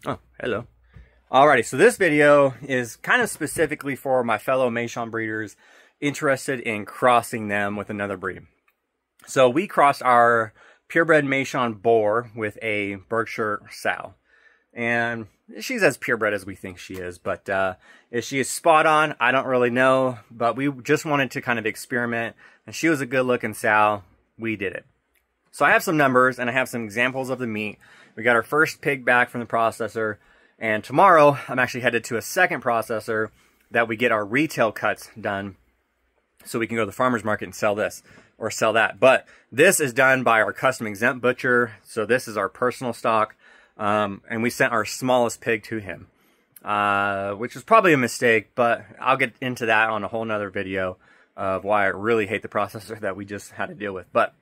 Oh, hello. Alrighty, so this video is kind of specifically for my fellow Meishan breeders interested in crossing them with another breed. So we crossed our purebred Meishan boar with a Berkshire sow. And she's as purebred as we think she is, but if she is spot on, I don't really know. But we just wanted to kind of experiment, and she was a good looking sow. We did it. So I have some numbers and I have some examples of the meat. We got our first pig back from the processor, and tomorrow I'm actually headed to a second processor that we get our retail cuts done so we can go to the farmer's market and sell this or sell that. But this is done by our custom exempt butcher, so this is our personal stock, and we sent our smallest pig to him, which was probably a mistake, but I'll get into that on a whole nother video of why I really hate the processor that we just had to deal with. But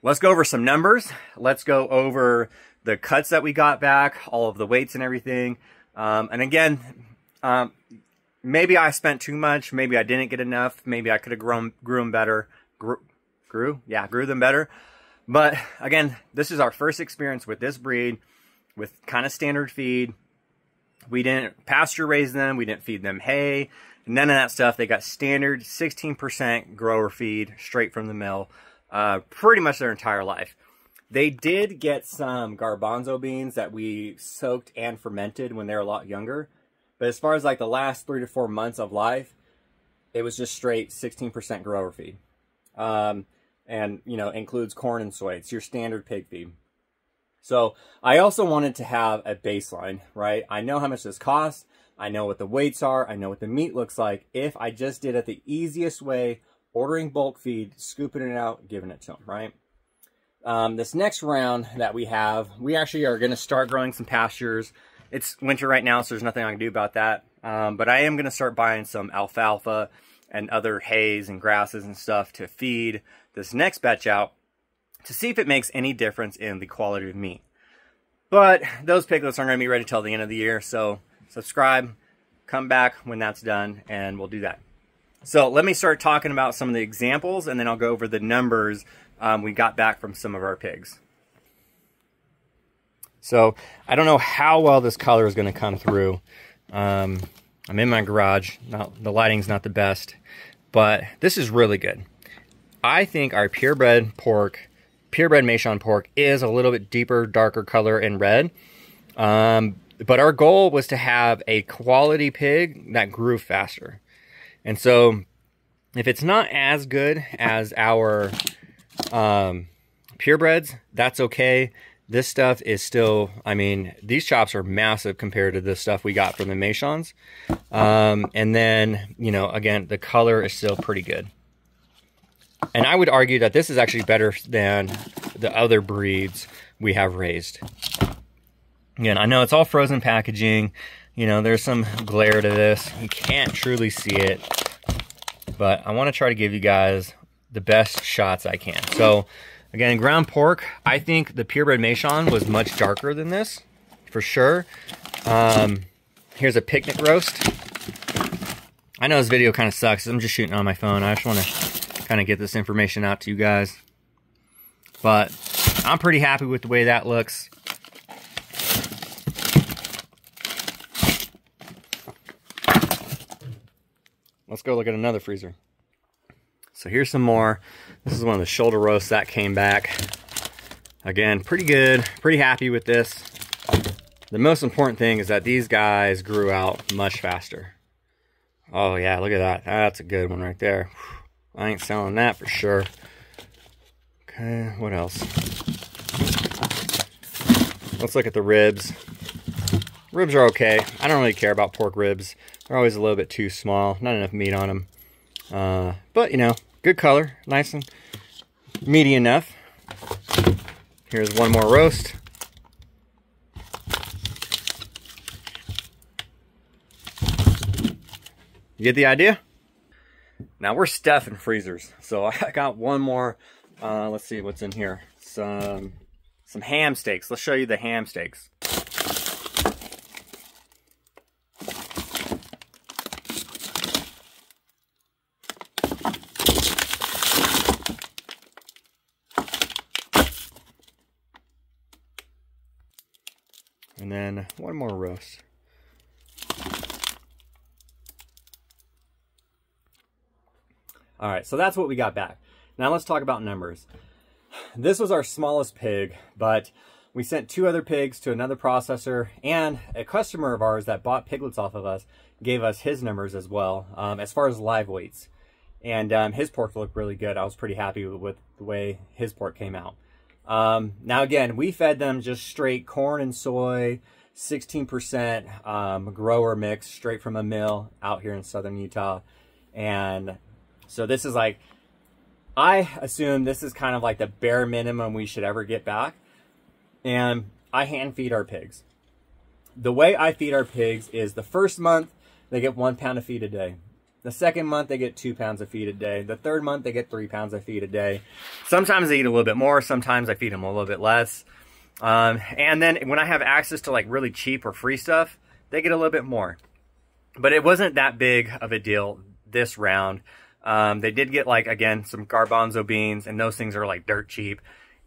let's go over some numbers. Let's go over the cuts that we got back, all of the weights and everything. And again, maybe I spent too much. Maybe I didn't get enough. Maybe I could have grew them better. Grew them better. But again, this is our first experience with this breed with kind of standard feed. We didn't pasture raise them. We didn't feed them hay. None of that stuff. They got standard 16% grower feed straight from the mill. Pretty much their entire life. They did get some garbanzo beans that we soaked and fermented when they were a lot younger. But as far as like the last 3 to 4 months of life, it was just straight 16% grower feed. And, you know, includes corn and soy. It's your standard pig feed. So I also wanted to have a baseline, right? I know how much this costs. I know what the weights are. I know what the meat looks like. If I just did it the easiest way, ordering bulk feed, scooping it out, giving it to them, right? This next round that we have, we actually are going to start growing some pastures. It's winter right now, so there's nothing I can do about that. But I am going to start buying some alfalfa and other hays and grasses and stuff to feed this next batch out to see if it makes any difference in the quality of meat. But those piglets aren't going to be ready till the end of the year, so subscribe, come back when that's done, and we'll do that. So let me start talking about some of the examples, and then I'll go over the numbers we got back from some of our pigs. So I don't know how well this color is going to come through. I'm in my garage. The lighting's not the best, but this is really good. I think our purebred Meishan pork is a little bit deeper, darker color in red. But our goal was to have a quality pig that grew faster. And so if it's not as good as our purebreds, that's okay. This stuff is still, I mean, these chops are massive compared to the stuff we got from the Meishans. And then, you know, again, the color is still pretty good. And I would argue that this is actually better than the other breeds we have raised. Again, I know it's all frozen packaging. You know, there's some glare to this. You can't truly see it. But I want to try to give you guys the best shots I can. So, again, ground pork, I think the purebred Meishan was much darker than this, for sure. Here's a picnic roast. I know this video kind of sucks. I'm just shooting on my phone. I just want to kind of get this information out to you guys. But I'm pretty happy with the way that looks. Let's go look at another freezer. So here's some more. This is one of the shoulder roasts that came back. Again, pretty good, pretty happy with this. The most important thing is that these guys grew out much faster. Oh yeah, look at that. That's a good one right there. I ain't selling that for sure. Okay, what else? Let's look at the ribs. Ribs are okay. I don't really care about pork ribs. They're always a little bit too small. Not enough meat on them. But, you know, good color. Nice and meaty enough. Here's one more roast. You get the idea? Now we're stuffing freezers. So I got one more. Let's see what's in here. Some ham steaks. Let's show you the ham steaks. And then one more roast. All right, so that's what we got back. Now let's talk about numbers. This was our smallest pig, but we sent 2 other pigs to another processor, and a customer of ours that bought piglets off of us gave us his numbers as well, as far as live weights. And his pork looked really good. I was pretty happy with the way his pork came out. Now again, we fed them just straight corn and soy, 16% grower mix straight from a mill out here in southern Utah. And so this is like, I assume this is kind of like the bare minimum we should ever get back. And I hand feed our pigs. The way I feed our pigs is the first month, they get 1 pound of feed a day. The second month, they get 2 pounds of feed a day. The third month, they get 3 pounds of feed a day. Sometimes they eat a little bit more. Sometimes I feed them a little bit less. And then when I have access to like really cheap or free stuff, they get a little bit more. But it wasn't that big of a deal this round. They did get like, again, some garbanzo beans, and those things are like dirt cheap.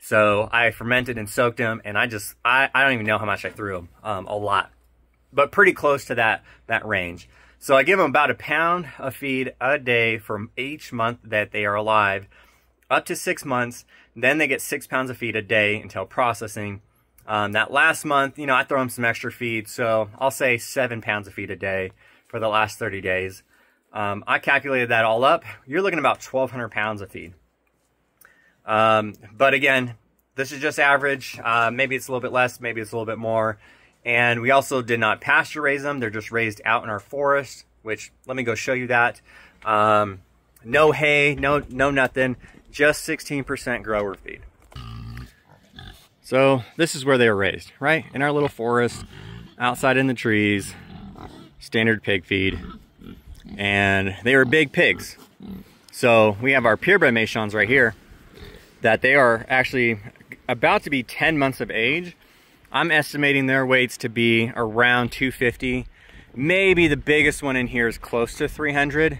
So I fermented and soaked them, and I don't even know how much I threw them, a lot, but pretty close to that range. So I give them about 1 pound of feed a day from each month that they are alive, up to 6 months. Then they get 6 pounds of feed a day until processing. That last month, you know, I throw them some extra feed, so I'll say 7 pounds of feed a day for the last 30 days. I calculated that all up. You're looking at about 1,200 pounds of feed. But again, this is just average. Maybe it's a little bit less, maybe it's a little bit more. And we also did not pasture raise them. They're just raised out in our forest, which, let me go show you that. No hay, no nothing, just 16% grower feed. So this is where they were raised, right? In our little forest, outside in the trees, standard pig feed. And they were big pigs. So we have our purebred Meishans right here, that they are actually about to be 10 months of age. I'm estimating their weights to be around 250. Maybe the biggest one in here is close to 300.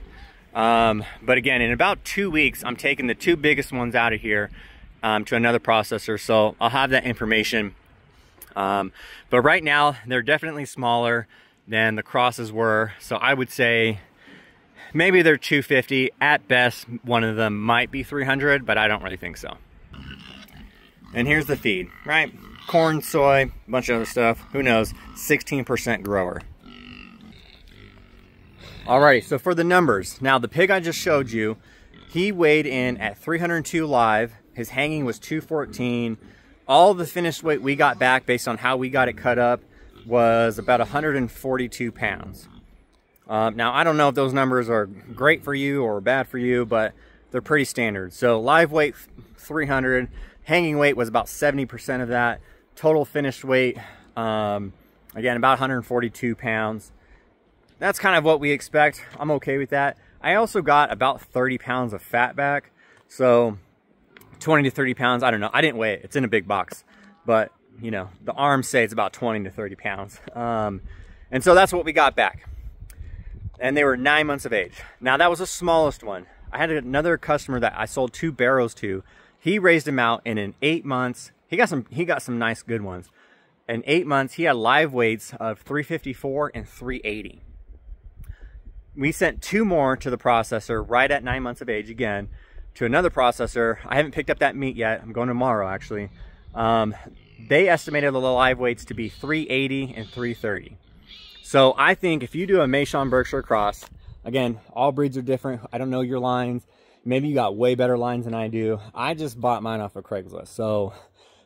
But again, in about 2 weeks, I'm taking the 2 biggest ones out of here to another processor. So I'll have that information. But right now, they're definitely smaller than the crosses were. So I would say maybe they're 250. At best, one of them might be 300, but I don't really think so. And here's the feed, right? Corn, soy, a bunch of other stuff. Who knows? 16% grower. Alrighty, so for the numbers. Now, the pig I just showed you, he weighed in at 302 live. His hanging was 214. All the finished weight we got back based on how we got it cut up was about 142 pounds. Now, I don't know if those numbers are great for you or bad for you, but they're pretty standard. So live weight, 300. Hanging weight was about 70% of that. Total finished weight, again, about 142 pounds. That's kind of what we expect. I'm okay with that. I also got about 30 pounds of fat back. So 20 to 30 pounds, I don't know. I didn't weigh it. It's in a big box. But, you know, the arms say it's about 20 to 30 pounds. And so that's what we got back. And they were 9 months of age. Now, that was the smallest one. I had another customer that I sold 2 barrows to. He raised them out, and in 8 months, he got some nice good ones. In 8 months, he had live weights of 354 and 380. We sent 2 more to the processor right at 9 months of age again, to another processor. I haven't picked up that meat yet. I'm going tomorrow, actually. They estimated the live weights to be 380 and 330. So I think if you do a Meishan Berkshire cross, again, all breeds are different. I don't know your lines. Maybe you got way better lines than I do. I just bought mine off of Craigslist, so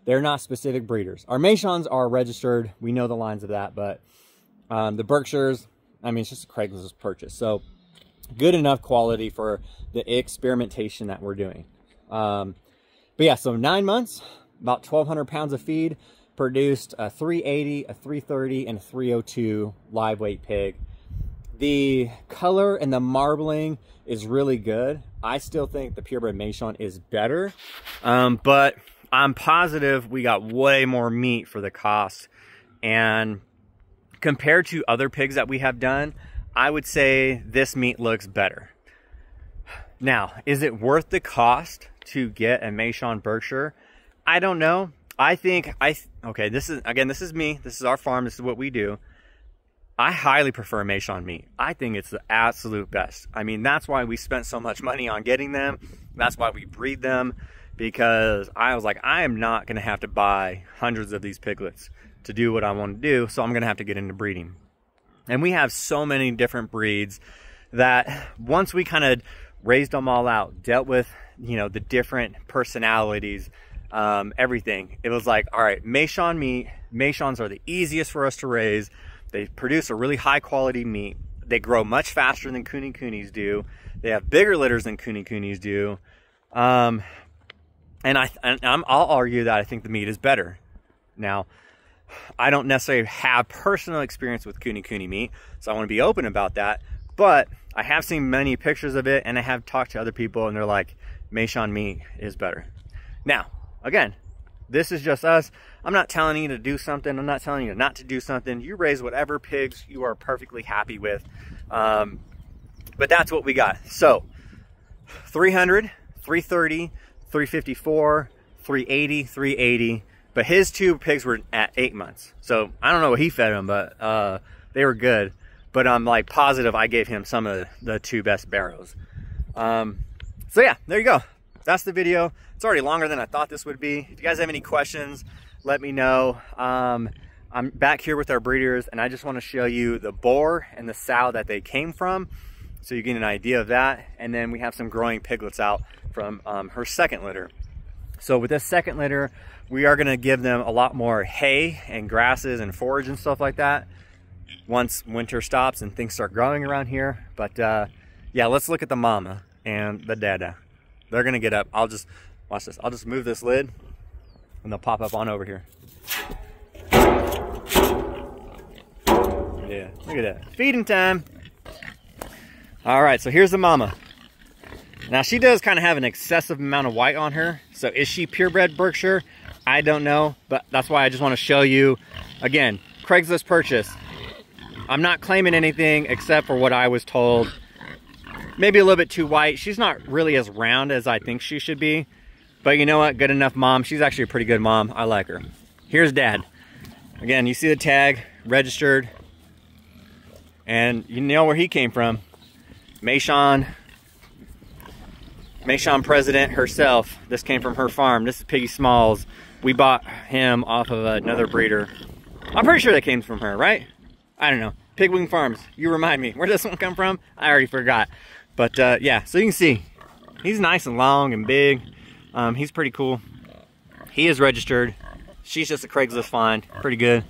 they're not specific breeders. Our Meishans are registered. We know the lines of that, but the Berkshires, I mean, it's just a Craigslist purchase. So good enough quality for the experimentation that we're doing. But yeah, so 9 months, about 1,200 pounds of feed, produced a 380, a 330, and a 302 live weight pig. The color and the marbling is really good. I still think the purebred Meishan is better, but I'm positive we got way more meat for the cost. And compared to other pigs that we have done, I would say this meat looks better. Now, is it worth the cost to get a Meishan Berkshire? I don't know. Okay, this is me. This is our farm. This is what we do. I highly prefer Meishan meat. I think it's the absolute best. I mean, that's why we spent so much money on getting them. That's why we breed them, because I was like, I am not going to have to buy hundreds of these piglets to do what I want to do, so I'm going to have to get into breeding. And we have so many different breeds that once we kind of raised them all out, dealt with, you know, the different personalities, everything, it was like, all right, Meishan meat. Meishans are the easiest for us to raise. They produce a really high quality meat. They grow much faster than Kunis do. They have bigger litters than Kunis do. And I'll argue that I think the meat is better. Now, I don't necessarily have personal experience with Kuni meat, so I want to be open about that. But I have seen many pictures of it, and I have talked to other people, and they're like, Meishan meat is better. Now, again, this is just us. I'm not telling you to do something. I'm not telling you not to do something. You raise whatever pigs you are perfectly happy with. But that's what we got. So 300, 330, 354, 380, 380. But his 2 pigs were at 8 months. So I don't know what he fed them, but they were good. But I'm like positive I gave him some of the 2 best barrows. So yeah, there you go. That's the video. It's already longer than I thought this would be. If you guys have any questions, let me know. I'm back here with our breeders, and I just want to show you the boar and the sow that they came from, so you get an idea of that. And then we have some growing piglets out from her second litter. So with this second litter, we are going to give them a lot more hay and grasses and forage and stuff like that once winter stops and things start growing around here. But yeah, let's look at the mama and the dada. They're going to get up. I'll just watch this. I'll just move this lid and they'll pop up on over here. Yeah, look at that. Feeding time. All right, so here's the mama. Now, she does kind of have an excessive amount of white on her. So is she purebred Berkshire? I don't know, but that's why I just want to show you. Again, Craigslist purchase. I'm not claiming anything except for what I was told. Maybe a little bit too white. She's not really as round as I think she should be. But you know what? Good enough mom. She's actually a pretty good mom. I like her. Here's dad. Again, you see the tag, registered. And you know where he came from. Meishan president herself. This came from her farm. This is Piggy Smalls. We bought him off of another breeder. I'm pretty sure that came from her, right? I don't know. Pigwing Farms. You remind me. Where does this one come from? I already forgot. But yeah, so you can see. He's nice and long and big. He's pretty cool. He is registered. She's just a Craigslist find. Pretty good.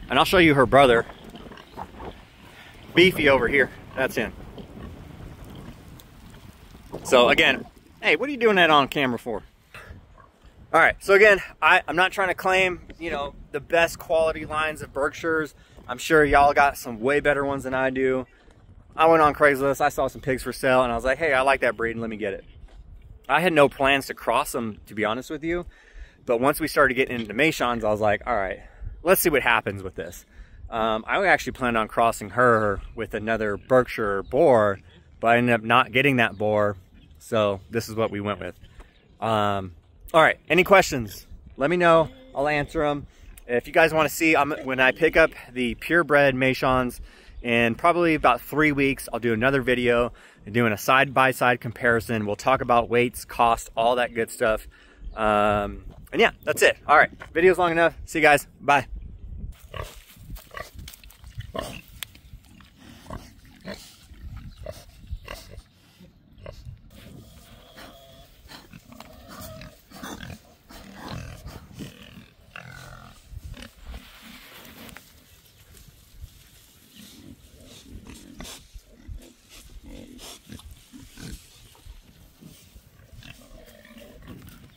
And I'll show you her brother. Beefy over here. That's him. So again, hey, what are you doing that on camera for? All right, so again, I'm not trying to claim, you know, the best quality lines of Berkshires. I'm sure y'all got some way better ones than I do. I went on Craigslist, I saw some pigs for sale, and I was like, hey, I like that breed, and let me get it. I had no plans to cross them, to be honest with you. But once we started getting into Meishans, I was like, all right, let's see what happens with this. I actually planned on crossing her with another Berkshire boar, but I ended up not getting that boar. So this is what we went with. All right, any questions? Let me know. I'll answer them. If you guys want to see, when I pick up the purebred Meishans in probably about 3 weeks, I'll do another video doing a side-by-side comparison. We'll talk about weights, cost, all that good stuff. And yeah, that's it. All right, video's long enough. See you guys. Bye.